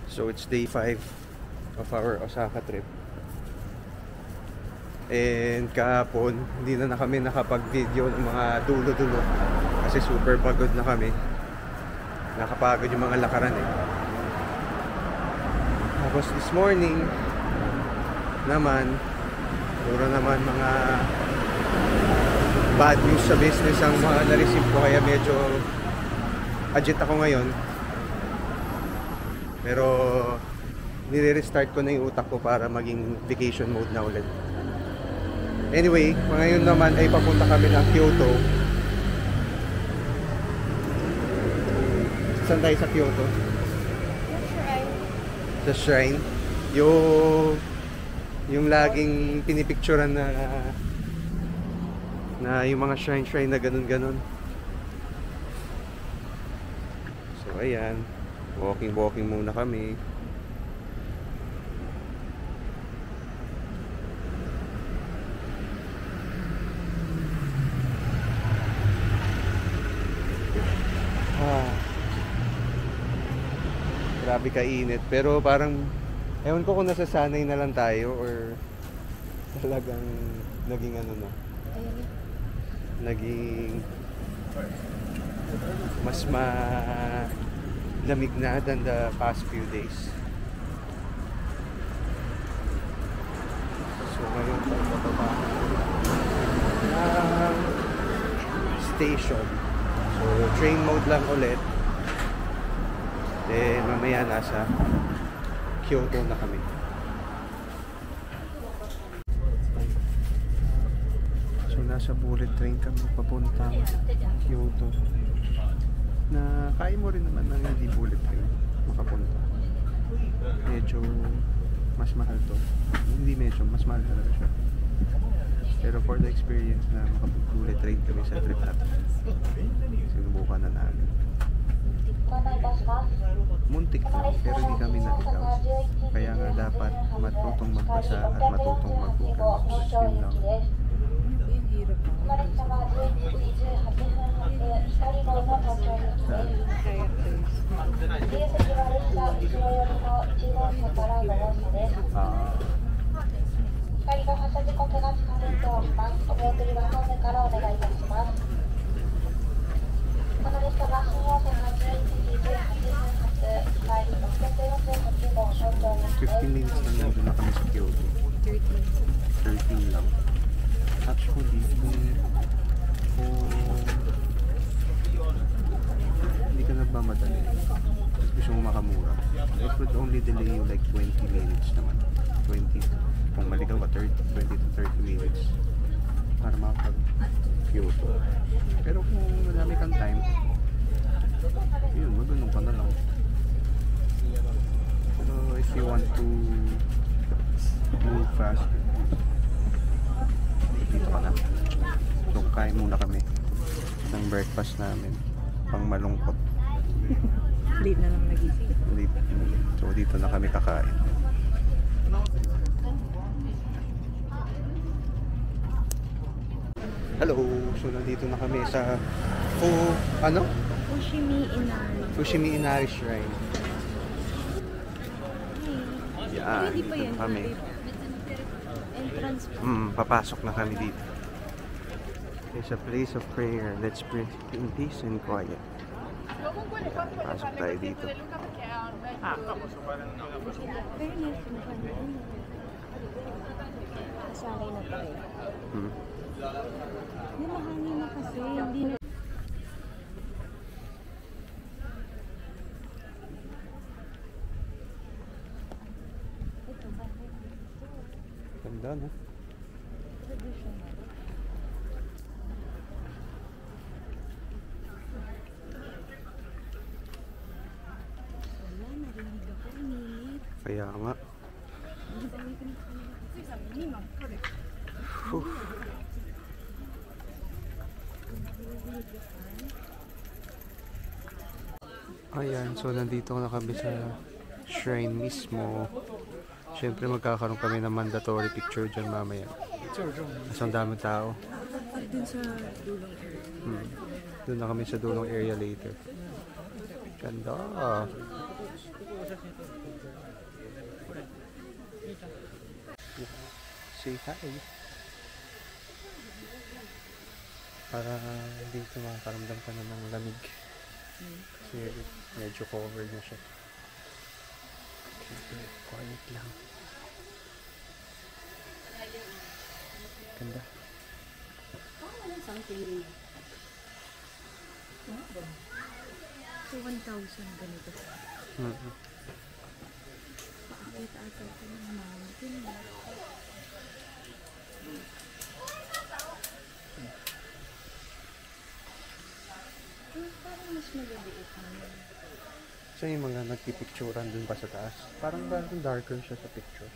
So it's day 5 of our Osaka trip. And kahapon, hindi na kami nakapag-video ng mga dulo-dulo kasi super pagod na kami. Nakapagod yung mga lakaran eh. Tapos this morning naman, puro naman mga bad news sa business ang mga na-receive ko, kaya medyo agit ako ngayon. Pero nire-restart ko na yung utak ko para maging vacation mode na ulit. Anyway, ngayon naman ay papunta kami ng Kyoto. Saan tayo sa Kyoto? Sa shrine. Yung laging pinipicturean na yung mga shrine na ganun-ganun. So ayan, walking muna kami. Grabe kainit, pero parang ewan ko kung nasasanay na lang tayo or talagang naging ano na, naging mas malamig na than the past few days. So ngayon tayo bababa ng station. So train mode lang ulit. Then mamaya nasa Kyoto na kami. So nasa bullet train kami papuntang Kyoto. Na kaya mo rin naman ng hindi bullet train makapunta. Medyo mas mahal to. Hindi medyo, mas mahal talaga siya. Pero for the experience na makapag-bullet train kami sa trip natin, sinubukan na namin. Muntik lang, pero hindi kami naligaw. Kaya nga dapat matutong magbasa at matutong mag-Google Maps. Yun lang. Minutes lang nandun na kami sa Kyoto. 13 lang. Actually, kung hindi ka nagmamadali, gusto mo makamura, it would only delay you like 20 minutes naman. 20, kung maligaw ka, 20 to 30 minutes para makapag-Kyoto. Pero kung madami kang time, yun, magunong ka na lang. So if you want to move fast, dito ka na. So kain muna kami ng breakfast namin, pang malungkot. Late na lang nagising. So dito na kami kakain. Hello! So nandito na kami sa Fushimi Inari Shrine. Yan, dito na kami. Papasok na kami dito. It's a place of prayer. Let's pray in peace and quiet. Yan, pasok tayo dito. Kasanay na tayo. Mahangin na kasi. Hindi na. Ganda, no? Kaya nga. Ayan, so nandito na kami sa shrine mismo. Siyempre magkakaroon kami ng mandatory picture dyan mamaya. Kasi ang daming tao. Dun sa dulong area. Doon na kami sa dulong area later. Ganda. Say hi. Para dito makakaramdam ka na ng lamig. Kasi medyo cover na siya. Okay, quiet lang. Ganda. So, 1,000 ganito. Paakit ata ito ng mountain. Parang mas maliliit naman. So yung mga nagpipicturean dun pa sa taas. Parang darker siya sa picture.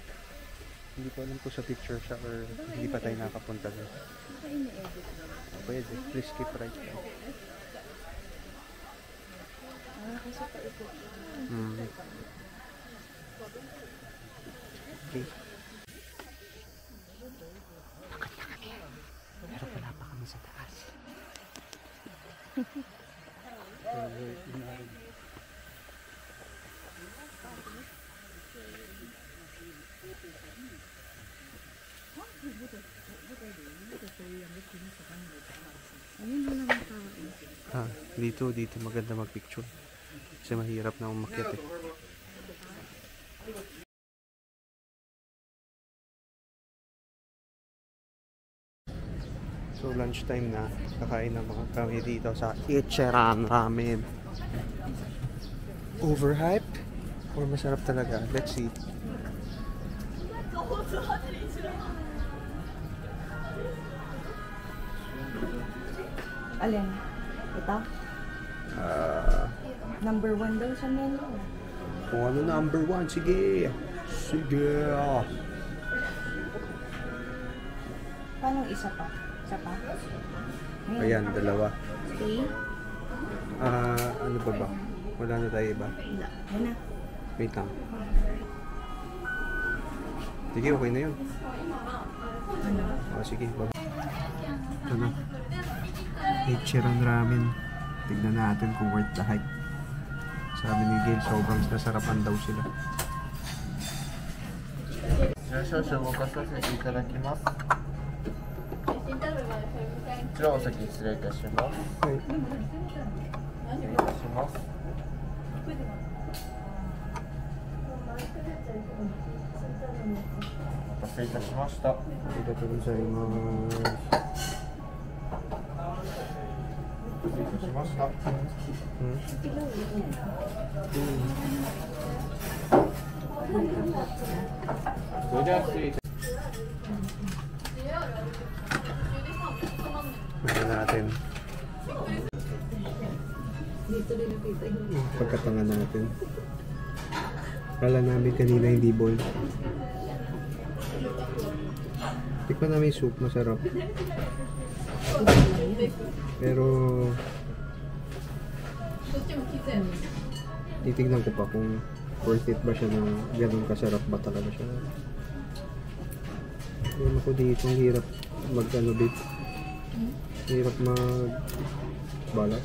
Hindi ko alam kung sa picture siya or hindi pa tayo nakapunta dun. Baka ina-edit na. Pwede, please keep right now. Kasi paikot. Okay. Pero wala pa kami sa taas. Ayun mo naman tao. Dito maganda magpicture. Kasi mahirap na umakyat eh. So lunchtime na, kakain na mga kami dito sa Ichiran Ramen. Overhyped? Or masarap talaga? Let's see. Alin? Ito? Number 1 daw sa menu. Kung ano number 1, sige! Sige! Paano isa pa? Isa pa? Ayan, dalawa. Okay. Ano ba? Wala na tayo iba? Wala. Yan na. Wait lang. Sige, okay na yun. Ano? Sige, baba. Ito na. Ichiran Ramen. Tignan natin kung worth the hype. Sabi ni Gail, sobrang nasarapan daw sila. じゃあ少々動かさせていただきます。こちらお先失礼いたします。はい。失礼いたします。お待たせいたしました。ありがとうございます。失礼いたしました。それでは失礼いたします。 Tignan natin. Pagkatanga natin. Kala namin kanina hindi bowl. Tikman namin yung soup, masarap. Pero titignan ko pa kung worth it ba siya na ganun kasarap ba talaga siya. Alam ako dito, ang hirap mag-ano bit. Hirap mag-balat.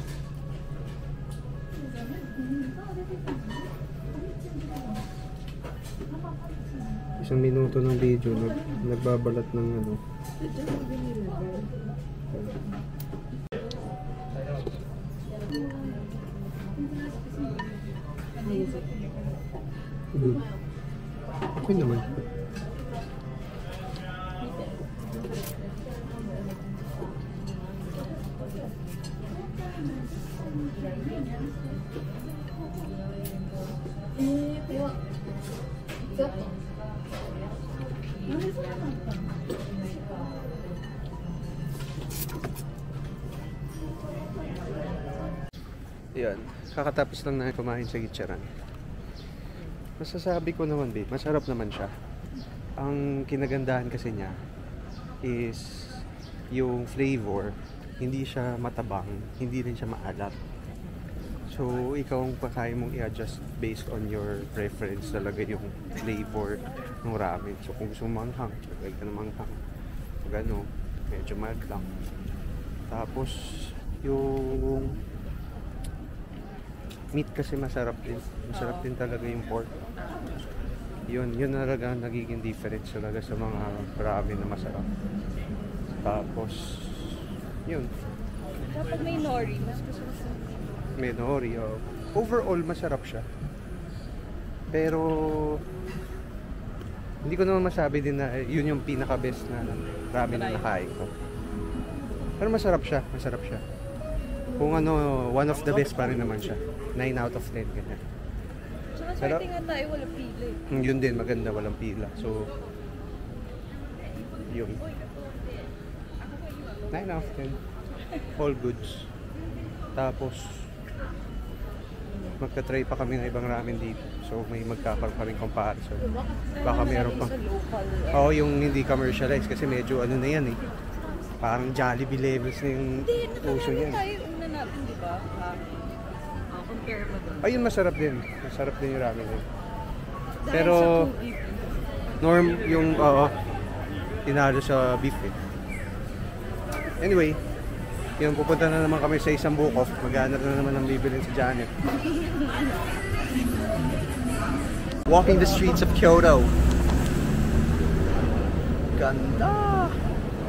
Isang minuto ng video, nagbabalat ng ano. Good. Okay naman. Yan, kakatapos lang na kumain sa Ichiran. Masasabi ko naman babe, masarap naman siya. Ang kinagandahan kasi niya is yung flavor, hindi siya matabang, hindi rin siya maalat. So, ikaw ang pakain mong i-adjust based on your preference talaga yung flavor ng ramen. So, kung gusto mong manghang, lagay ka ng manghang. Pag ano, medyo mild lang. Tapos, yung Meat kasi masarap din. Masarap din talaga yung pork. Yun talaga ang nagiging difference talaga sa mga ramen na masarap. Tapos, yun. Kapag may nori, mas gusto ko sa May nori. Overall, masarap siya. Pero, hindi ko naman masabi din na yun yung pinaka-best na ramen na nakain ko. Pero masarap siya. Kung ano, one of the best pa rin naman siya. 9 out of 10, ganyan. Tsaka Pero, swerte nga tayo, wala pila eh. yun din, maganda, walang pila. So, yun. 9 out of 10. All goods. Tapos, magka-try pa kami ng ibang ramen dito. So, may magkakaroon pa rin comparison. Baka meron pa. Sa local. Oo, yung hindi commercialized kasi medyo ano na yan eh. Parang Jollibee levels na yung uso Hindi, yan. tayo una natin, di ba? Compare mo doon. Ayun, masarap din. Masarap din yung ramen eh. Dahil Pero, sa tubig. norm yung, tinalo sa beef eh. Anyway, yun, pupunta na naman kami sa isang book-off. Maghanap na naman ang bibilin si Janet. Walking the streets of Kyoto. Ganda!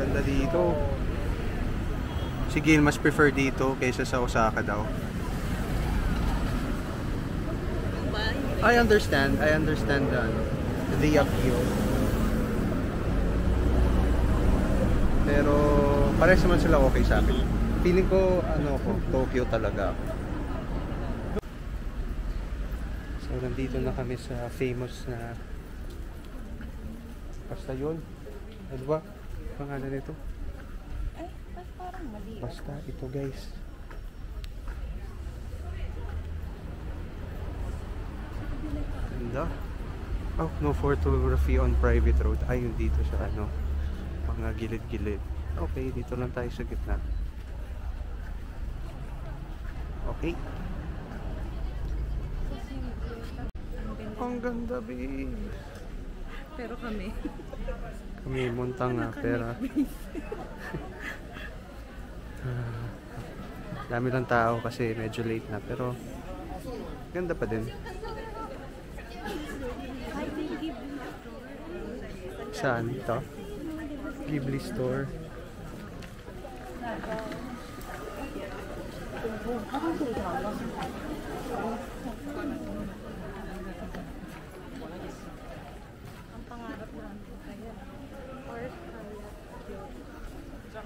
Ganda dito. Si Gil mas prefer dito kaysa sa Osaka daw. I understand the appeal. Pero parehas naman sila okay sa akin. Feeling ko Tokyo talaga. So nandito na kami sa famous na basta yun. Ano ba? Pangalan nito? Ay, parang mali. Basta ito guys. Ganda. Oh, no photography on private road. Ayun dito sa mga gilid-gilid. Okay, dito lang tayo sa gitna. Okay. Ang ganda, babe. Pero kami. Kami muntang nga, pera. Dami lang tao kasi medyo late na, pero ganda pa din. Saan ito? Ghibli store.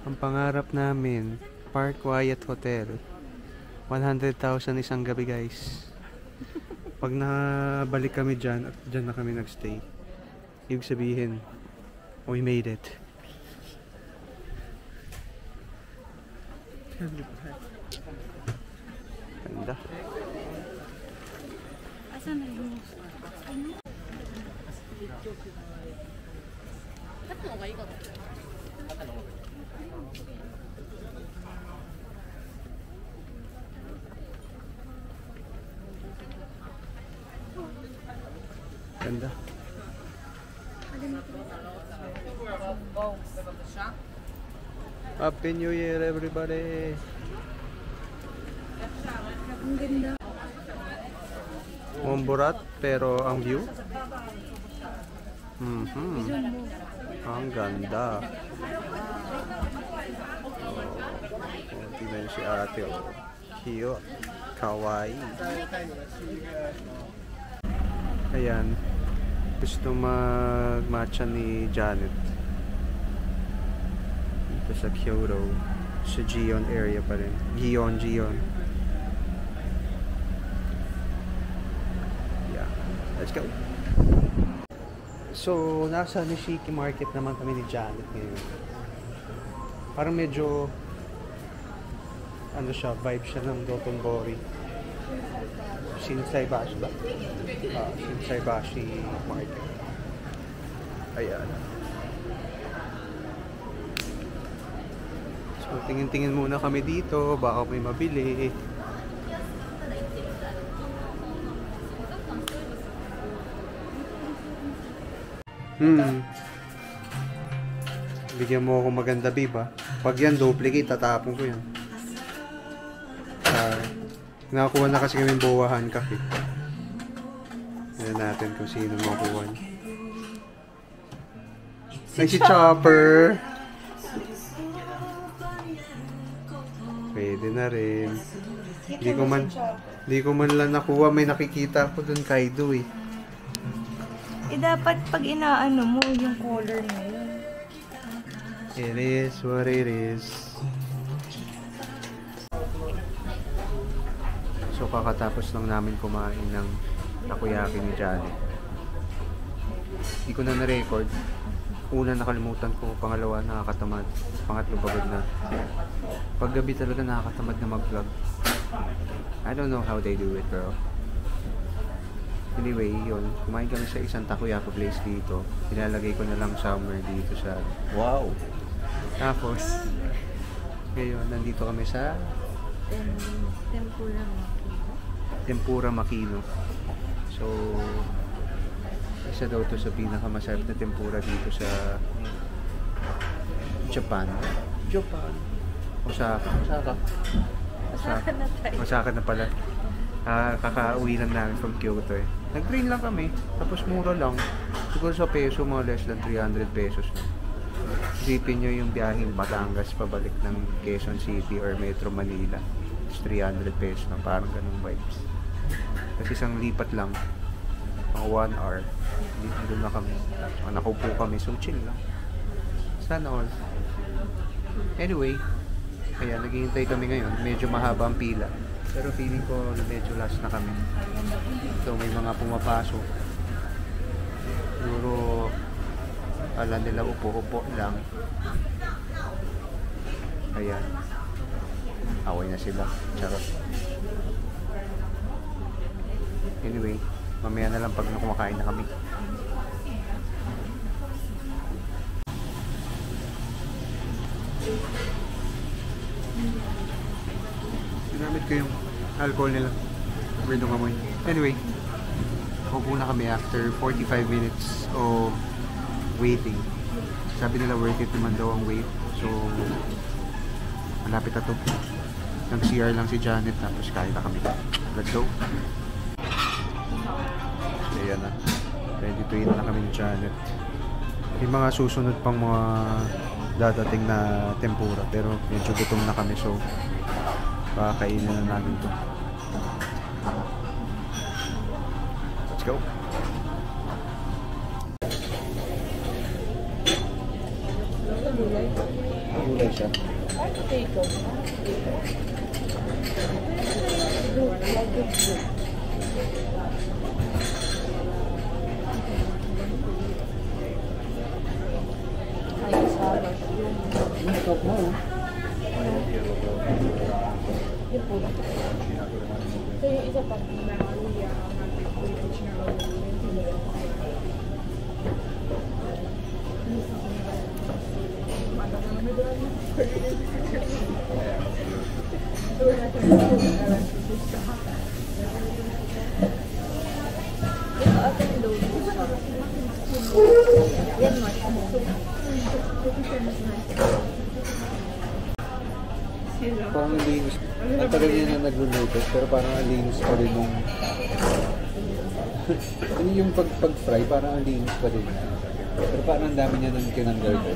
Ang pangarap namin, Park Hyatt Hotel. 100,000 isang gabi, guys. Pag nabalik kami dyan, at dyan na kami nagstay, ibig sabihin, we made it. Ganda. Asan na yung... Ganda. Happy New Year, everybody! Ang ganda. Mumburat, pero ang view? Ang ganda. Tingnan si ate. Cute. Kawaii. Ayan. Gusto mag-matcha ni Janet. Dito sa Kyoto. Sa Gion area pa rin. Gion. Yeah. Let's go. So, nasa Nishiki Market naman kami ni Janet ngayon. Parang medyo vibe siya ng Dotonbori. Shinsaibashi ba? Shinsaibashi Market. Ayan. So, tingin-tingin muna kami dito. Baka may mabili. Bigyan mo ako maganda, babe, ha? Pag yan duplicate, tatapon ko yan. Nakakuha na kasi kami buwahan kape. Tignan natin kung sino makuha niya. Ay, si Chopper! Pwede na rin. Hindi ko man lang nakuha. May nakikita ko dun Kaido eh. Eh, dapat pag inaano mo yung color na yun. It is what it is. So, kakatapos lang namin kumain ng takoyaki ni Janet. Hindi ko na na-record. Una, nakalimutan ko. Pangalawa, nakakatamad. Pangatlo, pagod na. Paggabi talaga nakakatamad na mag-vlog. I don't know how they do it, pero anyway, yun. Kumain kami sa isang takoyaki place dito. Nilalagay ko na lang somewhere dito sa... Wow! Tapos, ngayon, nandito kami sa... Tempura Makino. So, isa daw to sa pinakamasarap na tempura dito sa Japan. Osaka na pala. Kakauwi lang namin from Kyoto eh. Nag-train lang kami, tapos mura lang. Siguro sa peso, mga less than 300 pesos. Isipin nyo yung biyaheng Batangas pabalik ng Quezon City or Metro Manila. It's 300 pesos na, parang ganung vibes. Kasi isang lipat lang, pang 1 hour, doon na kami. Nakaupo kami, so chill lang. Sana all. Anyway, kaya naghihintay kami ngayon. Medyo mahaba ang pila. Pero feeling ko medyo last na kami. So may mga pumapasok. Siguro ala nila upo-upo lang. Ayan. Away na sila. Charot. Anyway, mamaya na lang pag kumakain na kami. Ginamit ko yung alcohol nila. Weird nung amoy. Anyway, upo na kami after 45 minutes of waiting. Sabi nila worth it naman daw ang wait. So, malapit na to. Nag-CR lang si Janet tapos kain na kami. Let's go. Ayan na. Ready to eat na kami ni Janet. May mga susunod pang mga dadating na tempura pero medyo gutom na kami so kakainin na namin to. Let's go. Gulay siya. Parang linis. Ang tagal niya na nagluluto pero parang ang linis pa rin nung yung pag-fry parang ang linis pa rin. Pero parang ang dami niya nang tinanggal ko.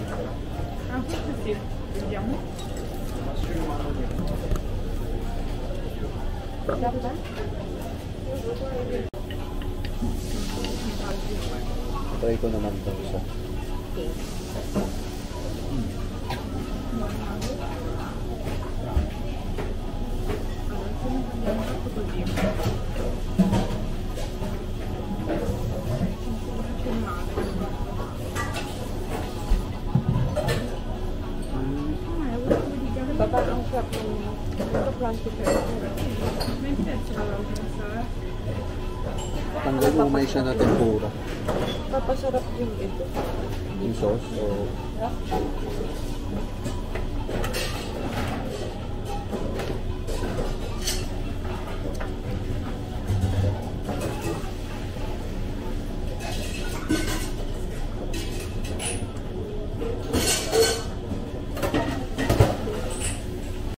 Try ko naman ito isa. Tanggal umay siya na tempura. Papasarap yung ito. Yung sauce o